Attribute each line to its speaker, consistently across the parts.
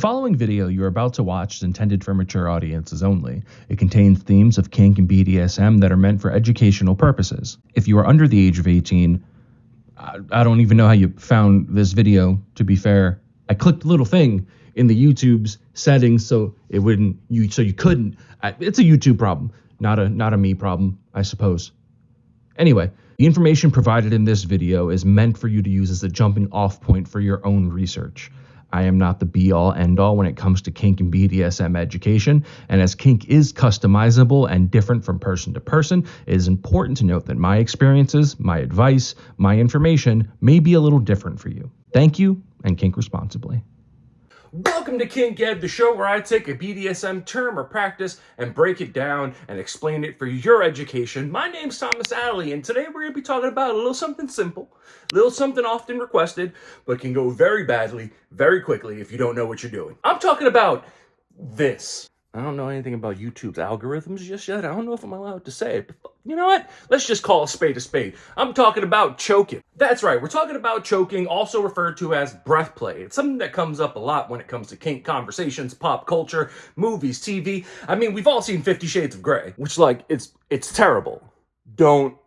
Speaker 1: following video you're about to watch is intended for mature audiences only. It contains themes of kink and BDSM that are meant for educational purposes. If you are under the age of 18, I don't even know how you found this video, to be fair. I clicked a little thing in the YouTube's settings so it wouldn't, so you couldn't. It's a YouTube problem, not a me problem, I suppose. Anyway, the information provided in this video is meant for you to use as a jumping off point for your own research. I am not the be-all, end-all when it comes to kink and BDSM education, and as kink is customizable and different from person to person, it is important to note that my experiences, my advice, my information may be a little different for you. Thank you, and kink responsibly.
Speaker 2: Welcome to Kink-Ed, the show where I take a BDSM term or practice and break it down and explain it for your education. My name's Thomas Alley, and today we're going to be talking about a little something simple, a little something often requested, but can go very badly, very quickly if you don't know what you're doing. I'm talking about this. I don't know anything about YouTube's algorithms just yet. I don't know if I'm allowed to say it, but you know what? Let's just call a spade a spade. I'm talking about choking. That's right, we're talking about choking, also referred to as breath play. It's something that comes up a lot when it comes to kink conversations, pop culture, movies, TV. I mean, we've all seen 50 Shades of Grey, which, like, it's terrible. Don't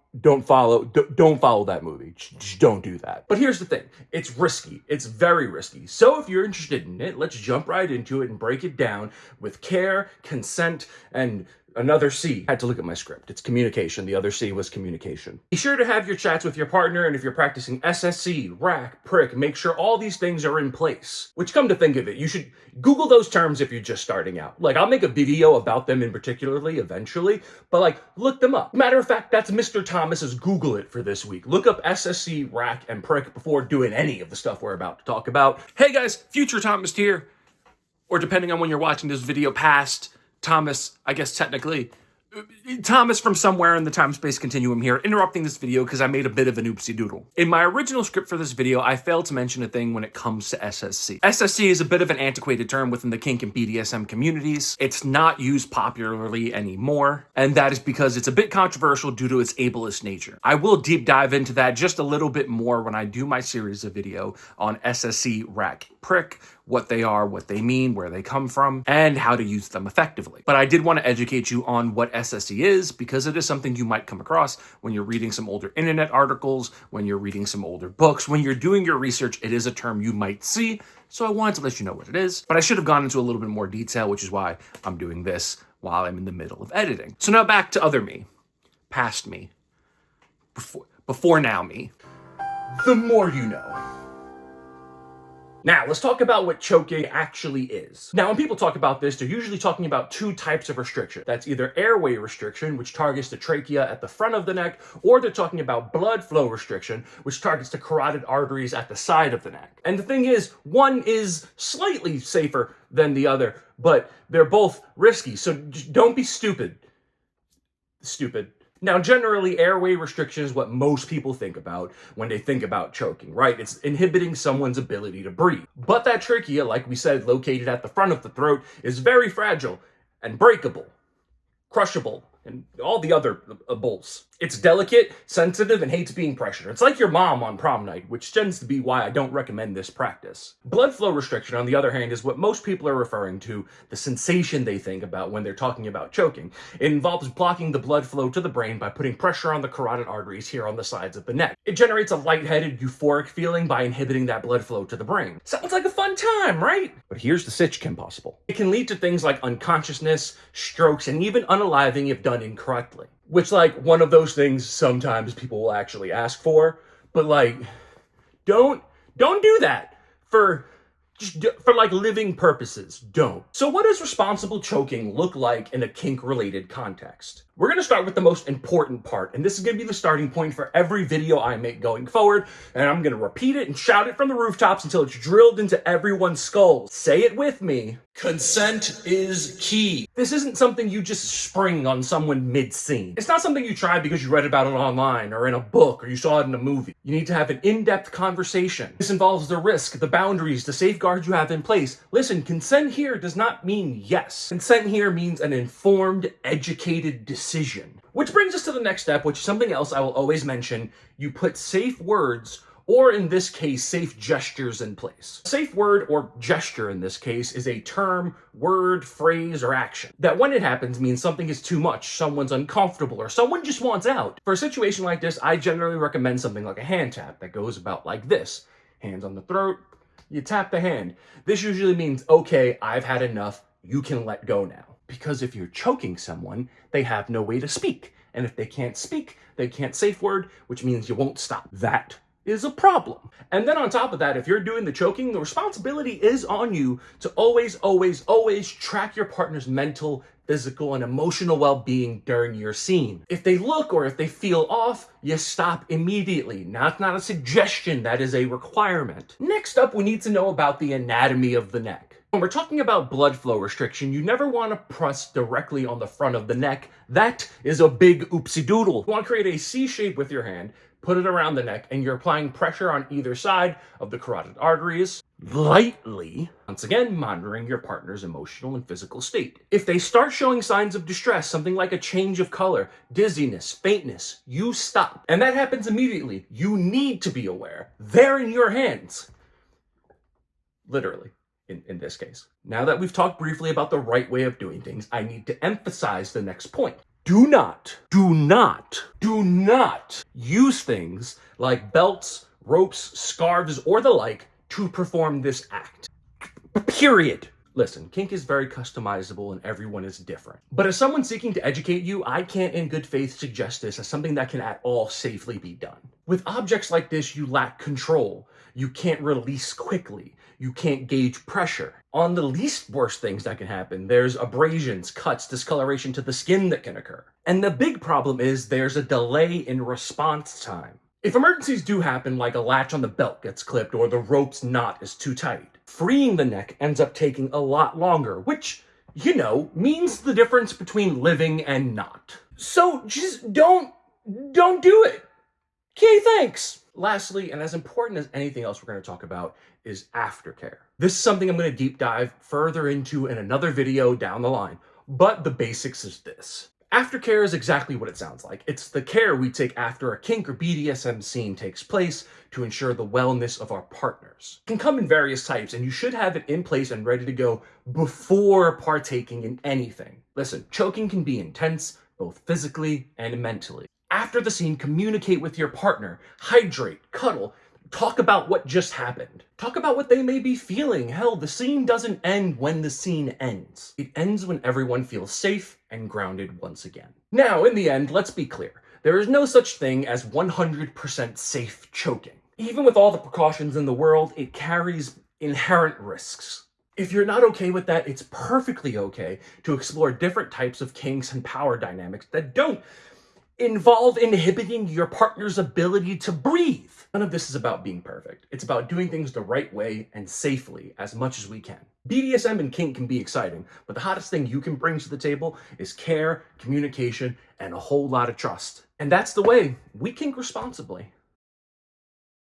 Speaker 2: follow that movie. Just don't do that. But here's the thing. It's risky. It's very risky. So if you're interested in it, let's jump right into it and break it down with care, consent, and another C. I had to look at my script. It's communication. The other C was communication. Be sure to have your chats with your partner, and if you're practicing SSC, rack, prick, make sure all these things are in place. Which, come to think of it, you should Google those terms if you're just starting out. Like, I'll make a video about them in particularly eventually, but like, look them up. Matter of fact, that's Mr. Thomas's Google it for this week. Look up SSC, rack, and prick before doing any of the stuff we're about to talk about. Hey guys, future Thomas here. Or depending on when you're watching this video, past Thomas, I guess technically, Thomas from somewhere in the time-space continuum here, interrupting this video because I made a bit of an oopsie doodle. In my original script for this video, I failed to mention a thing when it comes to SSC. SSC is a bit of an antiquated term within the kink and BDSM communities. It's not used popularly anymore, and that is because it's a bit controversial due to its ableist nature. I will deep dive into that just a little bit more when I do my series of video on SSC, rack, prick, what they are, what they mean, where they come from, and how to use them effectively. But I did want to educate you on what SSE is, because it is something you might come across when you're reading some older internet articles, when you're reading some older books, when you're doing your research. It is a term you might see, so I wanted to let you know what it is. But I should have gone into a little bit more detail, which is why I'm doing this while I'm in the middle of editing. So now back to other me, past me, before now me. The more you know. Now, let's talk about what choking actually is. Now, when people talk about this, they're usually talking about two types of restriction. That's either airway restriction, which targets the trachea at the front of the neck, or they're talking about blood flow restriction, which targets the carotid arteries at the side of the neck. And the thing is, one is slightly safer than the other, but they're both risky, so just don't be stupid. Now, generally, airway restriction is what most people think about when they think about choking, right? It's inhibiting someone's ability to breathe. But that trachea, like we said, located at the front of the throat, is very fragile and breakable, crushable, and all the other bolts. It's delicate, sensitive, and hates being pressured. It's like your mom on prom night, which tends to be why I don't recommend this practice. Blood flow restriction, on the other hand, is what most people are referring to, the sensation they think about when they're talking about choking. It involves blocking the blood flow to the brain by putting pressure on the carotid arteries here on the sides of the neck. It generates a lightheaded, euphoric feeling by inhibiting that blood flow to the brain. Sounds like a fun time, right? But here's the sitch, Kim Possible. It can lead to things like unconsciousness, strokes, and even unaliving if done incorrectly. Which, like, one of those things sometimes people will actually ask for, but like, don't do that for like living purposes. Don't. So what does responsible choking look like in a kink-related context? We're going to start with the most important part, and this is going to be the starting point for every video I make going forward, and I'm going to repeat it and shout it from the rooftops until it's drilled into everyone's skulls. Say it with me. Consent is key. This isn't something you just spring on someone mid-scene. It's not something you try because you read about it online or in a book or you saw it in a movie. You need to have an in-depth conversation. This involves the risk, the boundaries, the safeguards you have in place. Listen, consent here does not mean yes. Consent here means an informed, educated decision. Which brings us to the next step, which is something else I will always mention. You put safe words or in this case, safe gestures in place. Safe word or gesture in this case is a term, word, phrase, or action that when it happens means something is too much, someone's uncomfortable, or someone just wants out. For a situation like this, I generally recommend something like a hand tap that goes about like this. Hands on the throat, you tap the hand. This usually means, okay, I've had enough, you can let go now. Because if you're choking someone, they have no way to speak. And if they can't speak, they can't safe word, which means you won't stop. That is a problem. And then on top of that, if you're doing the choking, the responsibility is on you to always, always, always track your partner's mental, physical, and emotional well-being during your scene. If they look or if they feel off, you stop immediately. Now, it's not a suggestion, that is a requirement. Next up, we need to know about the anatomy of the neck. When we're talking about blood flow restriction, you never want to press directly on the front of the neck. That is a big oopsie doodle. You want to create a C shape with your hand, put it around the neck, and you're applying pressure on either side of the carotid arteries, lightly, once again, monitoring your partner's emotional and physical state. If they start showing signs of distress, something like a change of color, dizziness, faintness, you stop. And that happens immediately. You need to be aware. They're in your hands. Literally. In this case. Now that we've talked briefly about the right way of doing things, I need to emphasize the next point. Do not use things like belts, ropes, scarves, or the like to perform this act. Period. Listen, kink is very customizable and everyone is different. But as someone seeking to educate you, I can't in good faith suggest this as something that can at all safely be done. With objects like this, you lack control. You can't release quickly. You can't gauge pressure. On the least worst things that can happen, there's abrasions, cuts, discoloration to the skin that can occur. And the big problem is there's a delay in response time. If emergencies do happen, like a latch on the belt gets clipped or the rope's knot is too tight, freeing the neck ends up taking a lot longer, which, you know, means the difference between living and not. So just don't do it. Okay, thanks. Lastly, and as important as anything else we're going to talk about, is aftercare. This is something I'm going to deep dive further into in another video down the line, but the basics is this. Aftercare is exactly what it sounds like. It's the care we take after a kink or BDSM scene takes place to ensure the wellness of our partners. It can come in various types, and you should have it in place and ready to go before partaking in anything. Listen, choking can be intense, both physically and mentally. After the scene, communicate with your partner, hydrate, cuddle, talk about what just happened. Talk about what they may be feeling. Hell, the scene doesn't end when the scene ends. It ends when everyone feels safe and grounded once again. Now, in the end, let's be clear. There is no such thing as 100% safe choking. Even with all the precautions in the world, it carries inherent risks. If you're not okay with that, it's perfectly okay to explore different types of kinks and power dynamics that don't involve inhibiting your partner's ability to breathe. None of this is about being perfect. It's about doing things the right way and safely as much as we can. BDSM and kink can be exciting, but the hottest thing you can bring to the table is care, communication, and a whole lot of trust. And that's the way we kink responsibly.